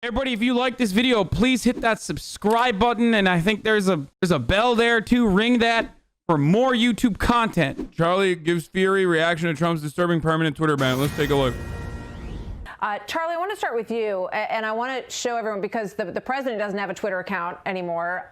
Everybody, if you like this video, please hit that subscribe button, and I think there's a bell there too. Ring that for more YouTube content. Charlie gives Fury reaction to Trump's disturbing permanent Twitter ban. Let's take a look. Charlie, I want to start with you, and I want to show everyone, because the president doesn't have a Twitter account anymore.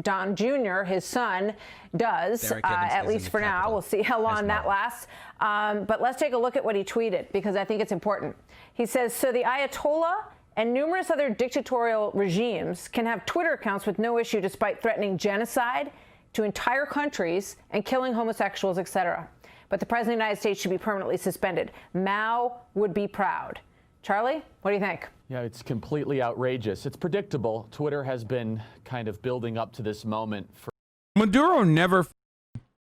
Don Jr., his son, does, at least for now. We'll see how long that lasts. But let's take a look at what he tweeted, because I think it's important. He says, so the Ayatollah and numerous other dictatorial regimes can have Twitter accounts with no issue despite threatening genocide to entire countries and killing homosexuals, etc. But the president of the United States should be permanently suspended. Mao would be proud. Charlie, what do you think? Yeah, it's completely outrageous. It's predictable. Twitter has been kind of building up to this moment. Maduro never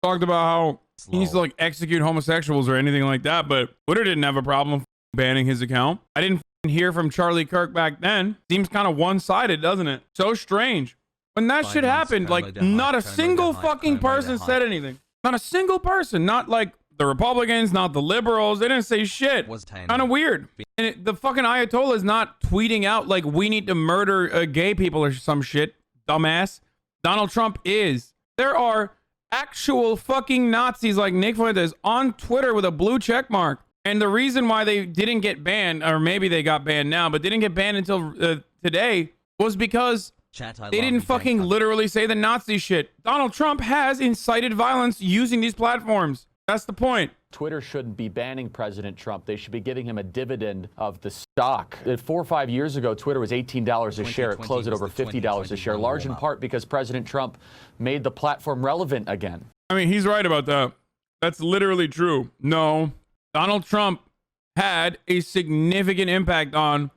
talked about how he needs to like execute homosexuals or anything like that, but Twitter didn't have a problem banning his account. I didn't hear from Charlie Kirk back then. Seems kind of one-sided, doesn't it? So strange. When that shit happened, like not a single fucking person said anything. Not a single person. Not like the Republicans, not the liberals. They didn't say shit. Kind of weird. And the fucking Ayatollah is not tweeting out like we need to murder gay people or some shit. Dumbass. Donald Trump is. There are actual fucking Nazis like Nick Fuentes on Twitter with a blue check mark. And the reason why they didn't get banned, or maybe they got banned now, but didn't get banned until today, was because they didn't fucking literally say the Nazi shit. Donald Trump has incited violence using these platforms. That's the point. Twitter shouldn't be banning President Trump. They should be giving him a dividend of the stock. 4 or 5 years ago, Twitter was $18 a share. It closed at over $50 a share, large in part because President Trump made the platform relevant again. I mean, he's right about that. That's literally true. No, Donald Trump had a significant impact on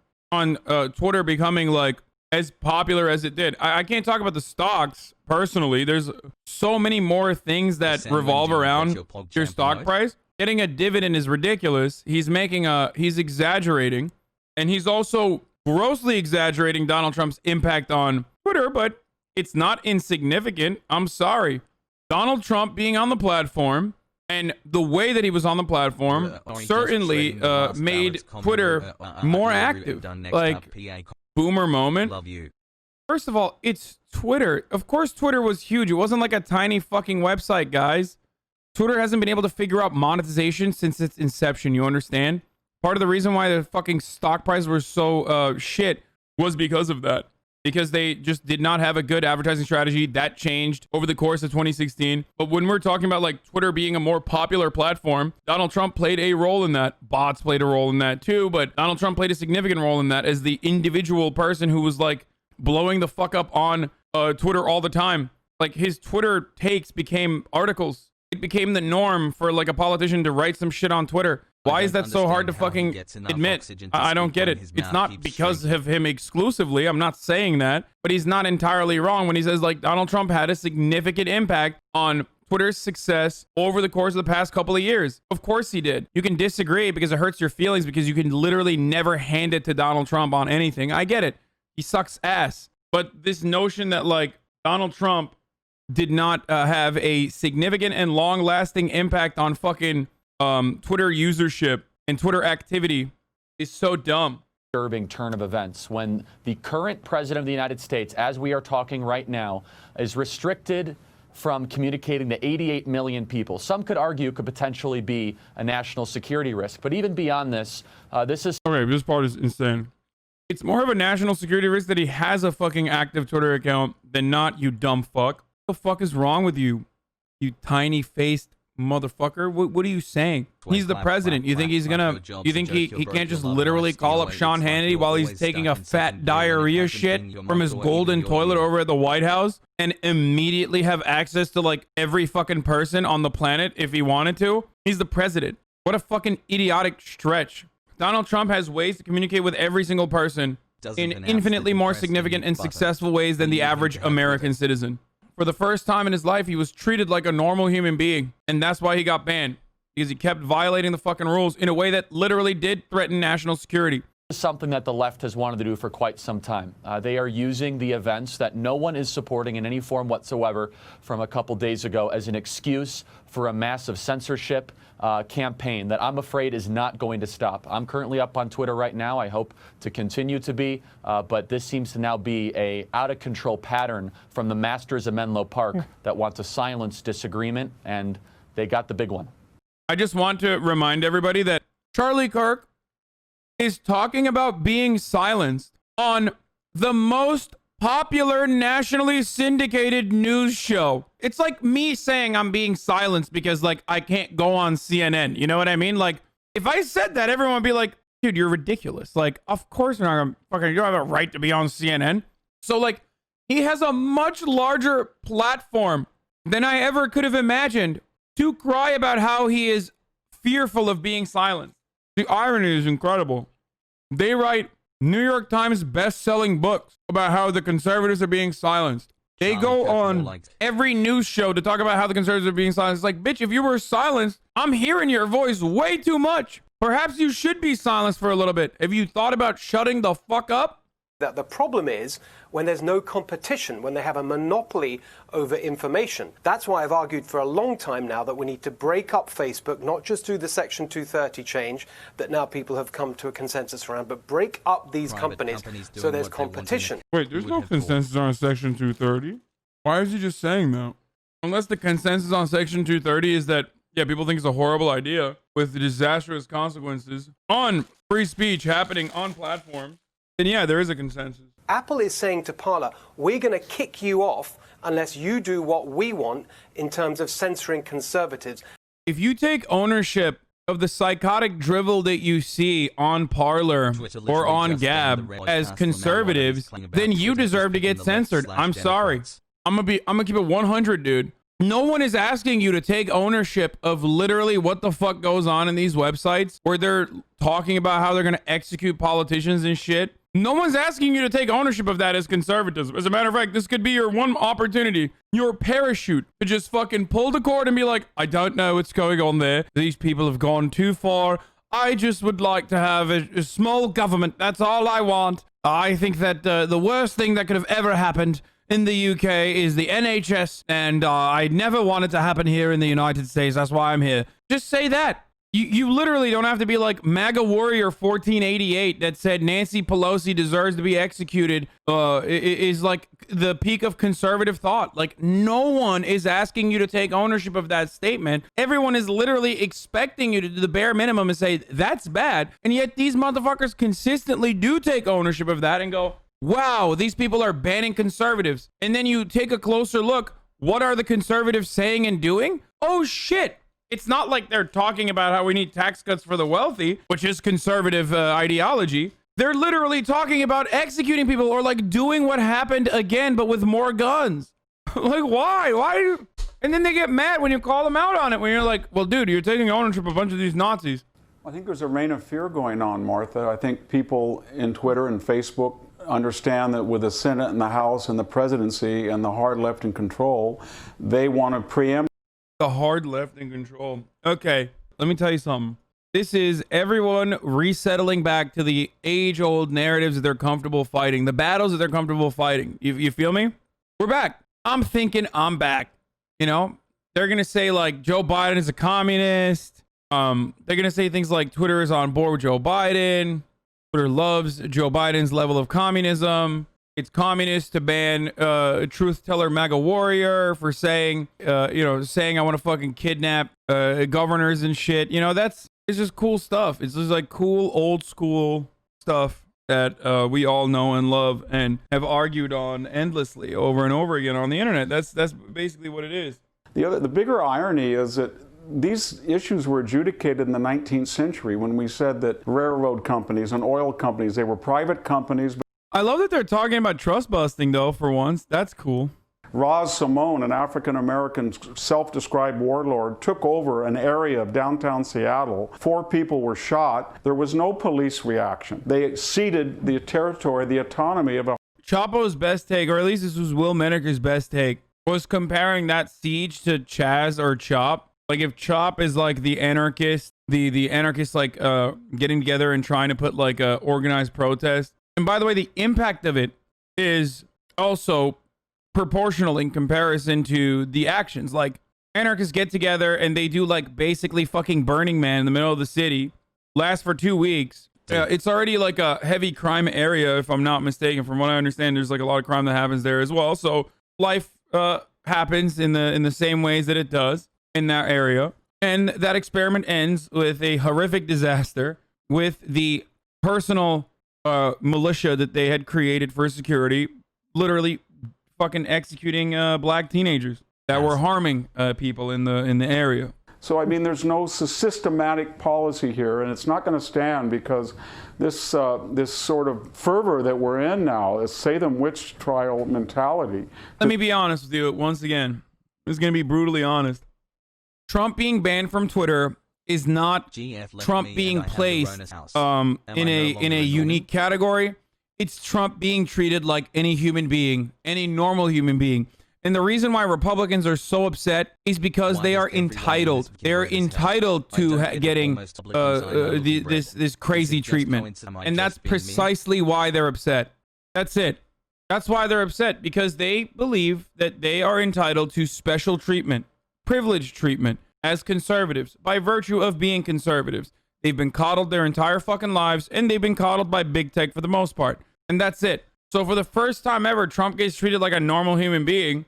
Twitter becoming like as popular as it did. I can't talk about the stocks personally. There's so many more things that revolve around your stock price. Getting a dividend is ridiculous. He's exaggerating, and he's also grossly exaggerating Donald Trump's impact on Twitter, but it's not insignificant. I'm sorry. Donald Trump being on the platform and the way that he was on the platform certainly made Twitter more active. Like, boomer moment. Love you. First of all, it's Twitter. Of course, Twitter was huge. It wasn't like a tiny fucking website, guys. Twitter hasn't been able to figure out monetization since its inception. You understand? Part of the reason why the fucking stock price was so shit was because of that. Because they just did not have a good advertising strategy. That changed over the course of 2016. But when we're talking about like Twitter being a more popular platform, Donald Trump played a role in that. Bots played a role in that too, but Donald Trump played a significant role in that as the individual person who was like blowing the fuck up on Twitter all the time. Like his Twitter takes became articles. It became the norm for like a politician to write some shit on Twitter. Why is that so hard to fucking admit? I don't get it. It's not because of him exclusively. I'm not saying that, but he's not entirely wrong when he says like Donald Trump had a significant impact on Twitter's success over the course of the past couple of years. Of course he did. You can disagree because it hurts your feelings because you can literally never hand it to Donald Trump on anything. I get it. He sucks ass. But this notion that like Donald Trump did not have a significant and long-lasting impact on fucking Twitter usership and Twitter activity is so dumb. Disturbing turn of events when the current president of the United States, as we are talking right now, is restricted from communicating to 88 million people. Some could argue could potentially be a national security risk. But even beyond this, this is... Okay, this part is insane. It's more of a national security risk that he has a fucking active Twitter account than not, you dumb fuck. What the fuck is wrong with you, you tiny-faced motherfucker? What are you saying? He's the president. You think he's gonna, you think he can't just literally call up Sean Hannity while he's taking a fat diarrhea shit from his golden toilet over at the White House and immediately have access to like every fucking person on the planet if he wanted to? He's the president. What a fucking idiotic stretch. Donald Trump has ways to communicate with every single person in infinitely more significant and successful ways than the average American citizen. For the first time in his life, he was treated like a normal human being, and that's why he got banned, because he kept violating the fucking rules in a way that literally did threaten national security. This is something that the left has wanted to do for quite some time. They are using the events that no one is supporting in any form whatsoever from a couple days ago as an excuse for a massive censorship campaign that I'm afraid is not going to stop. I'm currently up on Twitter right now. I hope to continue to be, but this seems to now be a out-of-control pattern from the masters of Menlo Park that want to silence disagreement, and they got the big one. I just want to remind everybody that Charlie Kirk is talking about being silenced on the most popular nationally syndicated news show. It's like me saying I'm being silenced because, like, I can't go on CNN. You know what I mean? Like, if I said that, everyone would be like, dude, you're ridiculous. Like, of course you're not gonna fucking, you don't have a right to be on CNN. So, like, he has a much larger platform than I ever could have imagined to cry about how he is fearful of being silenced. The irony is incredible. They write New York Times best-selling books about how the conservatives are being silenced. They go on every news show to talk about how the conservatives are being silenced. It's like, bitch, if you were silenced, I'm hearing your voice way too much. Perhaps you should be silenced for a little bit. Have you thought about shutting the fuck up? That the problem is when there's no competition, when they have a monopoly over information. That's why I've argued for a long time now that we need to break up Facebook, not just through the Section 230 change that now people have come to a consensus around, but break up these companies so there's competition. Wait, there's no consensus on Section 230. Why is he just saying that? Unless the consensus on Section 230 is that, yeah, people think it's a horrible idea with disastrous consequences on free speech happening on platforms. And yeah, there is a consensus. Apple is saying to Parler, we're going to kick you off unless you do what we want in terms of censoring conservatives. If you take ownership of the psychotic drivel that you see on Parler or on Gab as conservatives, then you deserve to get censored. I'm sorry. I'm gonna keep it 100, dude. No one is asking you to take ownership of literally what the fuck goes on in these websites where they're talking about how they're going to execute politicians and shit. No one's asking you to take ownership of that as conservatism. As a matter of fact, this could be your one opportunity, your parachute, to just fucking pull the cord and be like, I don't know what's going on there. These people have gone too far. I just would like to have a small government. That's all I want. I think that the worst thing that could have ever happened in the UK is the NHS, and I never want it to happen here in the United States. That's why I'm here. Just say that. You literally don't have to be like MAGA Warrior 1488 that said Nancy Pelosi deserves to be executed is like the peak of conservative thought. Like, no one is asking you to take ownership of that statement. Everyone is literally expecting you to do the bare minimum and say that's bad. And yet these motherfuckers consistently do take ownership of that and go, wow, these people are banning conservatives. And then you take a closer look. What are the conservatives saying and doing? Oh, shit. It's not like they're talking about how we need tax cuts for the wealthy, which is conservative ideology. They're literally talking about executing people or like doing what happened again, but with more guns. Like, why? Why? And then they get mad when you call them out on it, when you're like, well, dude, you're taking ownership of a bunch of these Nazis. I think there's a reign of fear going on, Martha. I think people in Twitter and Facebook understand that with the Senate and the House and the presidency and the hard left in control, they want to preempt the hard left in control. Okay, let me tell you something. This is everyone resettling back to the age-old narratives that they're comfortable fighting, the battles that they're comfortable fighting. You feel me? We're back. I'm thinking I'm back. You know, they're going to say like Joe Biden is a communist. They're going to say things like Twitter is on board with Joe Biden. Twitter loves Joe Biden's level of communism. It's communist to ban truth teller MAGA Warrior for saying, saying I want to fucking kidnap governors and shit. You know, it's just cool stuff. It's just like cool old school stuff that we all know and love and have argued on endlessly over and over again on the internet. That's basically what it is. The bigger irony is that these issues were adjudicated in the 19th century when we said that railroad companies and oil companies, they were private companies. I love that they're talking about trust busting, though, for once. That's cool. Raz Simone, an African-American self-described warlord, took over an area of downtown Seattle. 4 people were shot. There was no police reaction. They ceded the territory, the autonomy of a... Chapo's best take, or at least this was Will Menaker's best take, was comparing that siege to Chaz or Chop. Like, if Chop is like the anarchist the anarchists like getting together and trying to put like a organized protest. And by the way, the impact of it is also proportional in comparison to the actions. Like anarchists get together and they do like basically fucking Burning Man in the middle of the city, lasts for 2 weeks. It's already like a heavy crime area, if I'm not mistaken. From what I understand, there's like a lot of crime that happens there as well. So life happens in the same ways that it does in that area. And that experiment ends with a horrific disaster with the personal militia that they had created for security, literally fucking executing black teenagers that were harming people in the area. So, I mean, there's no systematic policy here, and it's not going to stand because this this sort of fervor that we're in now, is Salem witch trial mentality. Let me be honest with you once again. This is going to be brutally honest. Trump being banned from Twitter is not Trump being placed in a unique category. It's Trump being treated like any human being, any normal human being. And the reason why Republicans are so upset is because they are entitled. They're entitled to getting this crazy treatment. And that's precisely why they're upset. That's it. That's why they're upset, because they believe that they are entitled to special treatment, privileged treatment as conservatives by virtue of being conservatives. They've been coddled their entire fucking lives, and they've been coddled by big tech for the most part. And that's it. So for the first time ever, Trump gets treated like a normal human being.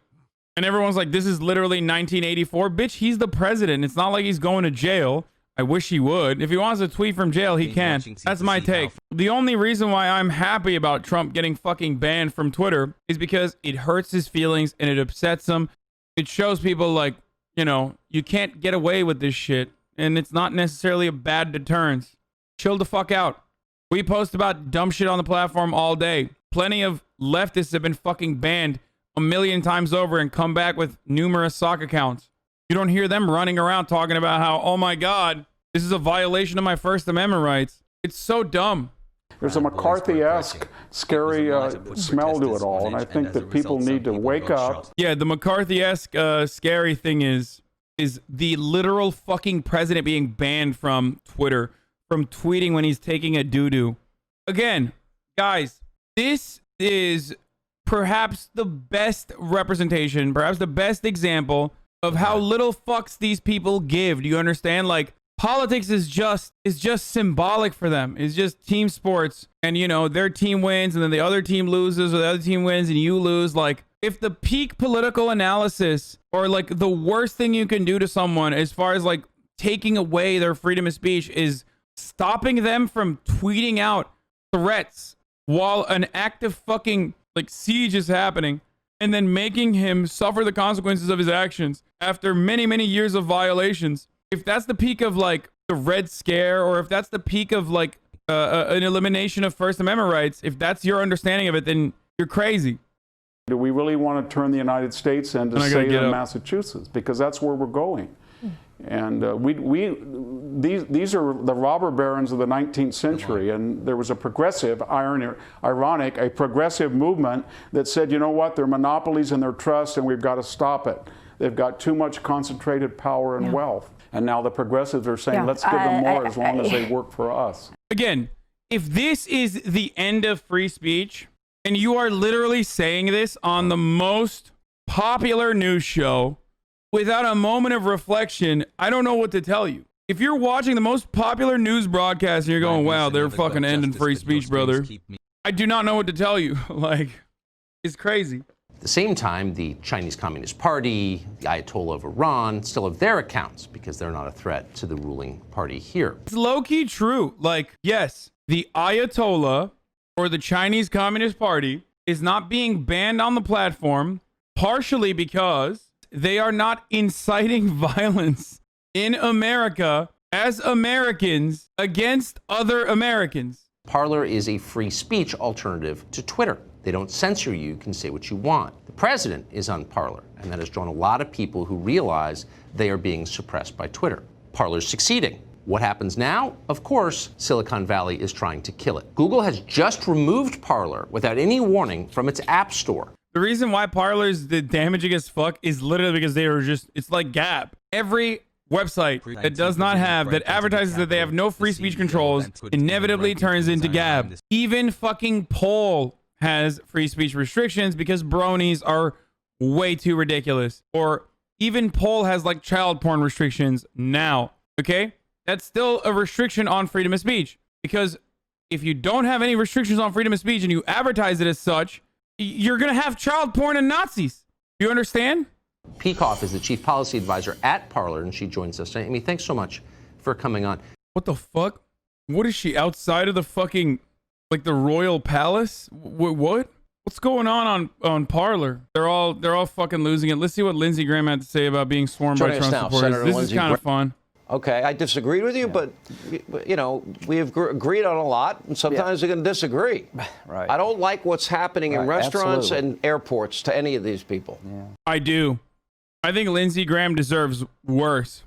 And everyone's like, this is literally 1984. Bitch, he's the president. It's not like he's going to jail. I wish he would. If he wants to tweet from jail, he can. That's my take. The only reason why I'm happy about Trump getting fucking banned from Twitter is because it hurts his feelings and it upsets him. It shows people like, you know, you can't get away with this shit. And it's not necessarily a bad deterrence. Chill the fuck out. We post about dumb shit on the platform all day. Plenty of leftists have been fucking banned a million times over and come back with numerous sock accounts. You don't hear them running around talking about how, oh my God, this is a violation of my First Amendment rights. It's so dumb. There's a McCarthy-esque, scary smell to it all, and I think that people need to wake up. Yeah, the McCarthy-esque scary thing is the literal fucking president being banned from Twitter, from tweeting when he's taking a doo-doo. Again, guys, this is perhaps the best representation, perhaps the best example of how little fucks these people give. Do you understand? Like, politics is just symbolic for them. It's just team sports, and you know, their team wins and then the other team loses, or the other team wins and you lose. Like, if the peak political analysis, or like the worst thing you can do to someone as far as like taking away their freedom of speech is stopping them from tweeting out threats while an active fucking like siege is happening, and then making him suffer the consequences of his actions after many, many years of violations. If that's the peak of like the Red Scare, or if that's the peak of like an elimination of First Amendment rights, if that's your understanding of it, then you're crazy. Do we really want to turn the United States into Salem, Massachusetts? Because that's where we're going. And these are the robber barons of the 19th century, and there was a progressive, ironic, a progressive movement that said, you know what, they're monopolies and they're trust, and we've got to stop it. They've got too much concentrated power and wealth. And now the progressives are saying, let's give them more as long as they work for us. Again, if this is the end of free speech, and you are literally saying this on the most popular news show without a moment of reflection, I don't know what to tell you. If you're watching the most popular news broadcast and you're going, wow, they're fucking ending free speech, brother, I do not know what to tell you. Like, it's crazy. At the same time, the Chinese Communist Party, the Ayatollah of Iran, still have their accounts because they're not a threat to the ruling party here. It's low-key true. Like, yes, the Ayatollah or the Chinese Communist Party is not being banned on the platform, partially because they are not inciting violence in America as Americans against other Americans. Parler is a free speech alternative to Twitter. They don't censor you. You can say what you want. The president is on Parler, and that has drawn a lot of people who realize they are being suppressed by Twitter. Parler's succeeding. What happens now? Of course, Silicon Valley is trying to kill it. Google has just removed Parler without any warning from its app store. The reason why Parler's the damaging as fuck is literally because they are just, it's like Gap. Every website that does not have, that advertises that they have no free speech controls, inevitably turns into Gab. Even fucking Poll has free speech restrictions because bronies are way too ridiculous. Or even Poll has like child porn restrictions now. Okay? That's still a restriction on freedom of speech. Because if you don't have any restrictions on freedom of speech and you advertise it as such, you're going to have child porn and Nazis. You understand? Peacock is the chief policy advisor at Parler, and she joins us today. Amy, thanks so much for coming on. What the fuck? What is she, outside of the fucking, like the royal palace? What? What's going on Parler? They're all fucking losing it. Let's see what Lindsey Graham had to say about being sworn by Trump supporters. Senator This Lindsey is kind of fun. Okay, I disagreed with you, but, you know, we have agreed on a lot, and sometimes we're going to disagree. Right. I don't like what's happening in restaurants and airports to any of these people. Yeah. I do. I think Lindsey Graham deserves worse.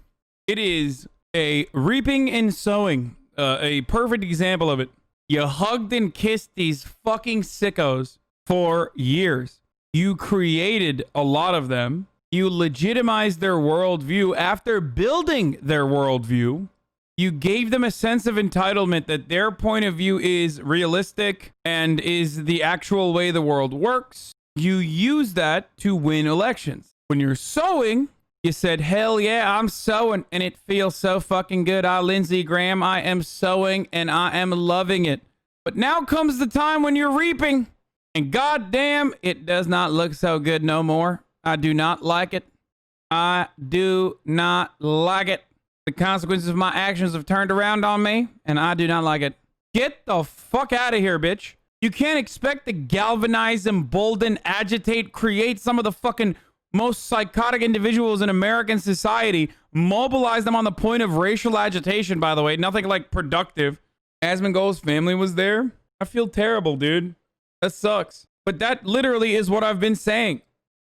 It is a reaping and sowing, a perfect example of it. You hugged and kissed these fucking sickos for years. You created a lot of them. You legitimized their worldview after building their worldview. You gave them a sense of entitlement that their point of view is realistic and is the actual way the world works. You use that to win elections. When you're sowing, you said, hell yeah, I'm sowing, and it feels so fucking good. Lindsey Graham, I am sowing, and I am loving it. But now comes the time when you're reaping, and goddamn, it does not look so good no more. I do not like it. I do not like it. The consequences of my actions have turned around on me, and I do not like it. Get the fuck out of here, bitch. You can't expect to galvanize, embolden, agitate, create some of the fucking most psychotic individuals in American society, mobilize them on the point of racial agitation, by the way. Nothing like productive. Asmongold's family was there. I feel terrible, dude. That sucks. But that literally is what I've been saying.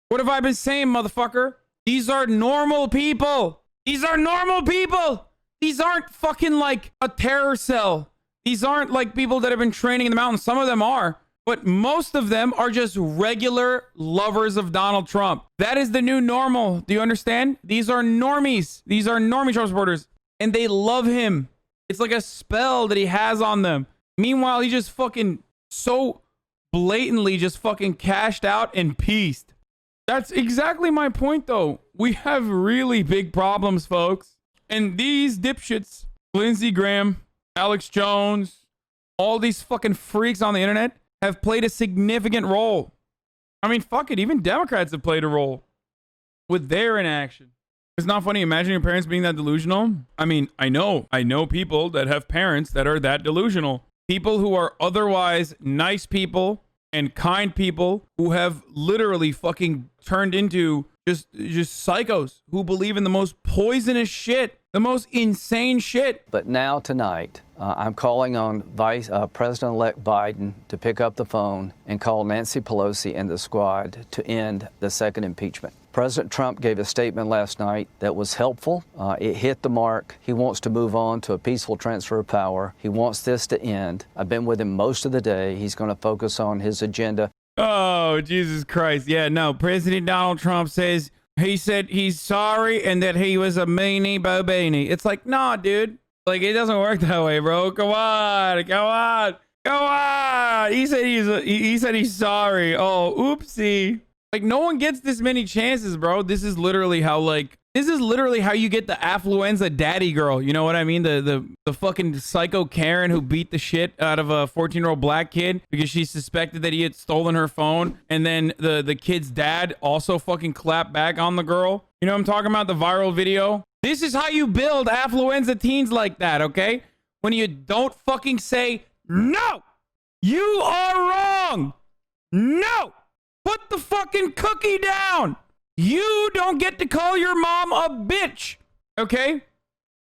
What have I been saying, motherfucker? These are normal people. These are normal people. These aren't fucking like a terror cell. These aren't like people that have been training in the mountains. Some of them are. But most of them are just regular lovers of Donald Trump. That is the new normal. Do you understand? These are normies. These are normie Trump supporters. And they love him. It's like a spell that he has on them. Meanwhile, he just fucking so blatantly just fucking cashed out and pieced. That's exactly my point, though. We have really big problems, folks. And these dipshits, Lindsey Graham, Alex Jones, all these fucking freaks on the internet have played a significant role. I mean, fuck it. Even Democrats have played a role with their inaction. It's not funny. Imagine your parents being that delusional. I mean, I know people that have parents that are that delusional. People who are otherwise nice people and kind people who have literally fucking turned into just psychos who believe in the most poisonous shit, the most insane shit. But now tonight, I'm calling on President-elect Biden to pick up the phone and call Nancy Pelosi and the squad to end the second impeachment. President Trump gave a statement last night that was helpful. It hit the mark. He wants to move on to a peaceful transfer of power. He wants this to end. I've been with him most of the day. He's going to focus on his agenda. Oh, Jesus Christ. Yeah, no. President Donald Trump says he said he's sorry and that he was a meanie bobini. It's like, nah, dude. Like, it doesn't work that way, bro. Come on. Come on. Come on. He said he's sorry. Oh, oopsie. Like, no one gets this many chances, bro. This is literally how you get the affluenza daddy girl. You know what I mean? The fucking psycho Karen who beat the shit out of a 14-year-old black kid because she suspected that he had stolen her phone. And then the kid's dad also fucking clapped back on the girl. You know what I'm talking about? The viral video. This is how you build affluenza teens like that, okay? When you don't fucking say, no, you are wrong. No. Put the fucking cookie down. You don't get to call your mom a bitch, okay?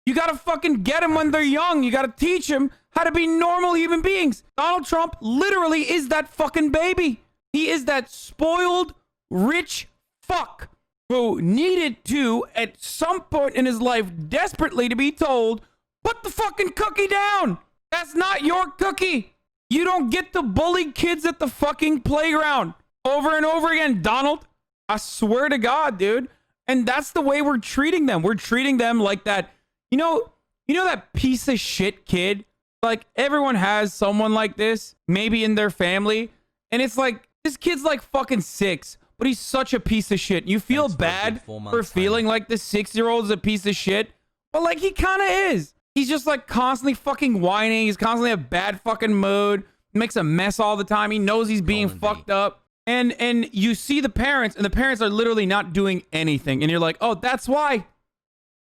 You gotta fucking get them when they're young. You gotta teach them how to be normal human beings. Donald Trump literally is that fucking baby. He is that spoiled, rich fuck who needed to, at some point in his life, desperately to be told, put the fucking cookie down. That's not your cookie. You don't get to bully kids at the fucking playground over and over again, Donald. I swear to God, dude. And that's the way we're treating them. We're treating them like that. You know that piece of shit kid? Like, everyone has someone like this, maybe in their family. And it's like, this kid's like fucking 6, but he's such a piece of shit. You feel bad for feeling like the 6-year-old is a piece of shit. But like, he kind of is. He's just like constantly fucking whining. He's constantly in a bad fucking mood. Makes a mess all the time. He knows he's being fucked up. And you see the parents, and the parents are literally not doing anything. And you're like, oh, that's why.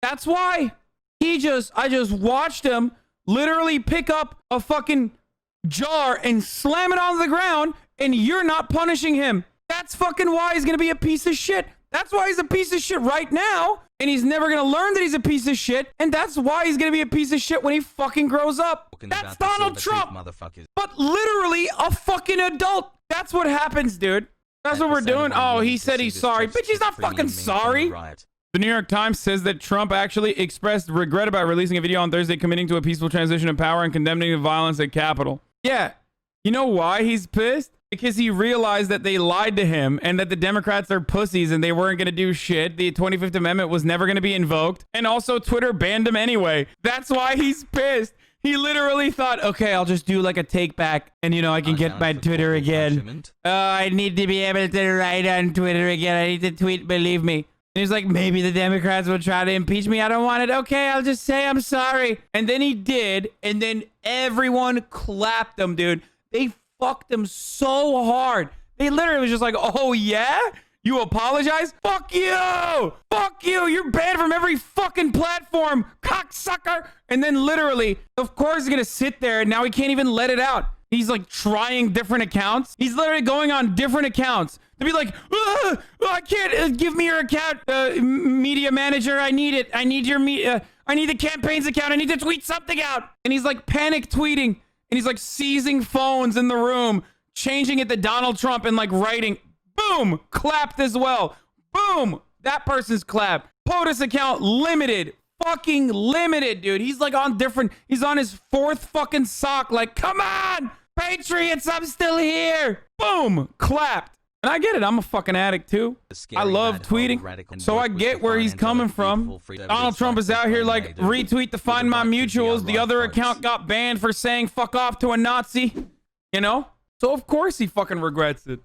That's why. I just watched him literally pick up a fucking jar and slam it onto the ground, and you're not punishing him. That's fucking why he's gonna be a piece of shit. That's why he's a piece of shit right now, and he's never gonna learn that he's a piece of shit, and that's why he's gonna be a piece of shit when he fucking grows up. That's Donald Trump, but literally a fucking adult. That's what happens, dude. That's what we're doing. Oh, he said he's sorry. Bitch, he's not fucking sorry. The New York Times says that Trump actually expressed regret about releasing a video on Thursday committing to a peaceful transition of power and condemning the violence at Capitol. Yeah. You know why he's pissed? Because he realized that they lied to him and that the Democrats are pussies and they weren't going to do shit. The 25th Amendment was never going to be invoked. And also Twitter banned him anyway. That's why he's pissed. He literally thought, okay, I'll just do like a take back and, you know, I can get my Twitter again. I need to be able to write on Twitter again. I need to tweet, believe me. And he's like, maybe the Democrats will try to impeach me. I don't want it. Okay, I'll just say I'm sorry. And then he did. And then everyone clapped him, dude. They fucked him so hard. They literally was just like, oh, yeah? You apologize? Fuck you! Fuck you! You're banned from every fucking platform, cocksucker! And then literally, of course, he's gonna sit there and now he can't even let it out. He's like trying different accounts. He's literally going on different accounts to be like, I can't, give me your account, media manager. I need it. I need your I need the campaign's account. I need to tweet something out. And he's like panic tweeting and he's like seizing phones in the room, changing it to Donald Trump and like writing, boom, clapped as well. Boom, that person's clapped. POTUS account limited. Fucking limited, dude. He's like on different, he's on his 4th fucking sock, like, come on, Patriots, I'm still here. Boom, clapped. And I get it, I'm a fucking addict too. I love tweeting, so I get where he's coming from. Donald Trump is out here like, retweet to find my mutuals. The other account got banned for saying fuck off to a Nazi, you know? So of course he fucking regrets it.